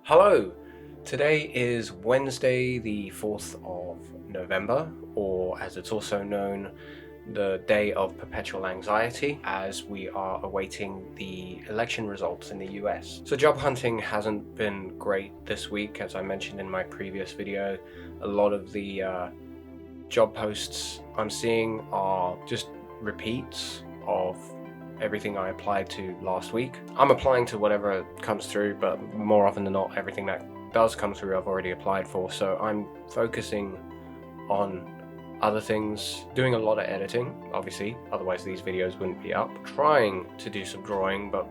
Hello! Today is Wednesday the 4th of November, or as it's also known, the day of perpetual anxiety, as we are awaiting the election results in the US. So job hunting hasn't been great this week, as I mentioned in my previous video. A lot of the job posts I'm seeing are just repeats of everything I applied to last week. I'm applying to whatever comes through, but more often than not, everything that does come through I've already applied for. So I'm focusing on other things, doing a lot of editing, obviously, otherwise these videos wouldn't be up. Trying to do some drawing, but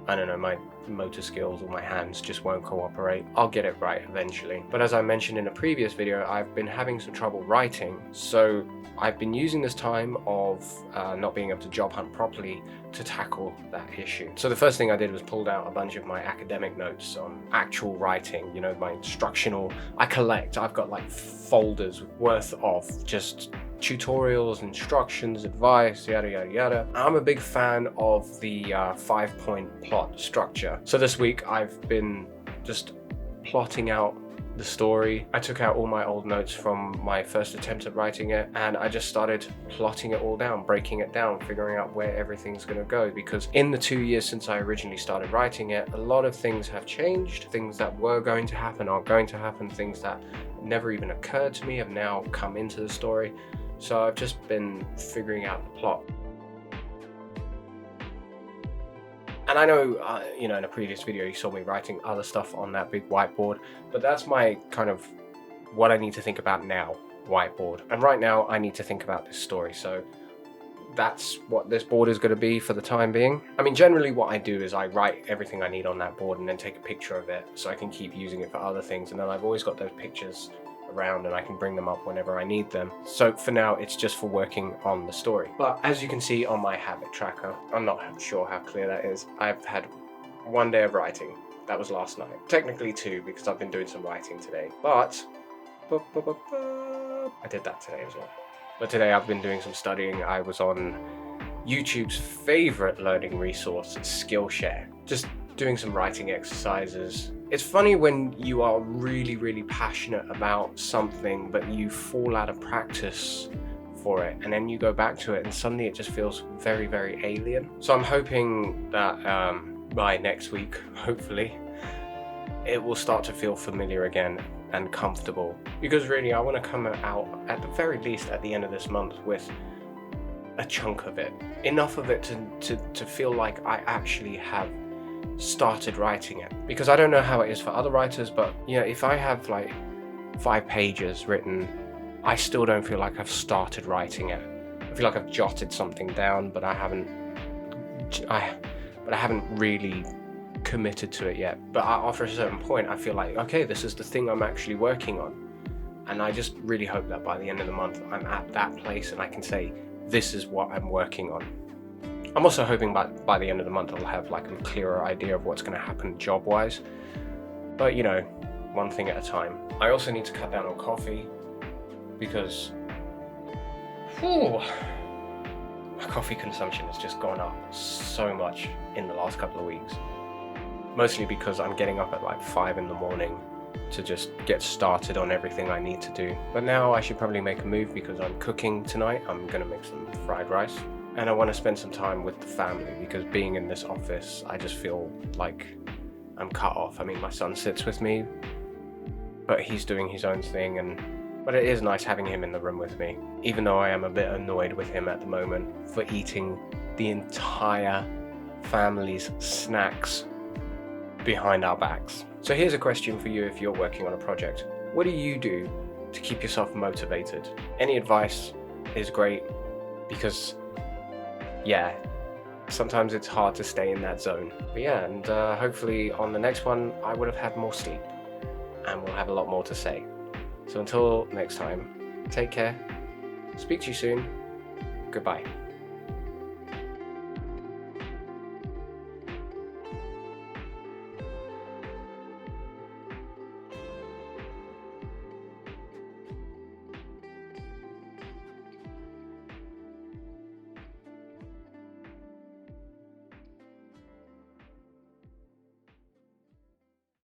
I don't know, my motor skills or my hands just won't cooperate. I'll get it right eventually. But as I mentioned in a previous video, I've been having some trouble writing, so I've been using this time of not being able to job hunt properly to tackle that issue. So the first thing I did was pulled out a bunch of my academic notes on actual writing, you know, my instructional. I've got like folders worth of just tutorials, instructions, advice, yada yada yada. I'm a big fan of the 5-point plot structure. So this week I've been just plotting out the story. I took out all my old notes from my first attempt at writing it, and I just started plotting it all down, breaking it down, figuring out where everything's going to go, because in the 2 years since I originally started writing it, a lot of things have changed. Things that were going to happen aren't going to happen. Things that never even occurred to me have now come into the story. So I've just been figuring out the plot. And I know, you know, in a previous video you saw me writing other stuff on that big whiteboard, but that's my kind of what I need to think about now whiteboard. And right now I need to think about this story, so that's what this board is going to be for the time being. I mean, generally what I do is I write everything I need on that board and then take a picture of it so I can keep using it for other things, and then I've always got those pictures around and I can bring them up whenever I need them. So for now it's just for working on the story. But as you can see on my habit tracker, I'm not sure how clear that is, I've had 1 day of writing. That was last night. Technically 2, because I've been doing some writing today, but I did that today as well. But today I've been doing some studying. I was on YouTube's favorite learning resource, Skillshare, just doing some writing exercises. It's funny when you are really passionate about something, but you fall out of practice for it, and then you go back to it and suddenly it just feels very alien. So I'm hoping that by next week, hopefully, it will start to feel familiar again and comfortable, because really I want to come out at the very least at the end of this month with a chunk of it, enough of it to feel like I actually have started writing it. Because I don't know how it is for other writers, but you know, if I have like 5 pages written, I still don't feel like I've started writing it. I feel like I've jotted something down, but I haven't really committed to it yet. But after a certain point I feel like, okay, this is the thing I'm actually working on, and I just really hope that by the end of the month I'm at that place and I can say this is what I'm working on. I'm also hoping by the end of the month I'll have like a clearer idea of what's going to happen job-wise. But you know, one thing at a time. I also need to cut down on coffee, because my coffee consumption has just gone up so much in the last couple of weeks. Mostly because I'm getting up at like 5 in the morning to just get started on everything I need to do. But now I should probably make a move, because I'm cooking tonight. I'm going to make some fried rice. And I want to spend some time with the family, because being in this office, I just feel like I'm cut off. I mean, my son sits with me, but he's doing his own thing, but it is nice having him in the room with me, even though I am a bit annoyed with him at the moment for eating the entire family's snacks behind our backs. So here's a question for you if you're working on a project. What do you do to keep yourself motivated? Any advice is great, because yeah, sometimes it's hard to stay in that zone. But yeah, and hopefully on the next one I would have had more sleep and we'll have a lot more to say. So until next time, take care, speak to you soon, goodbye.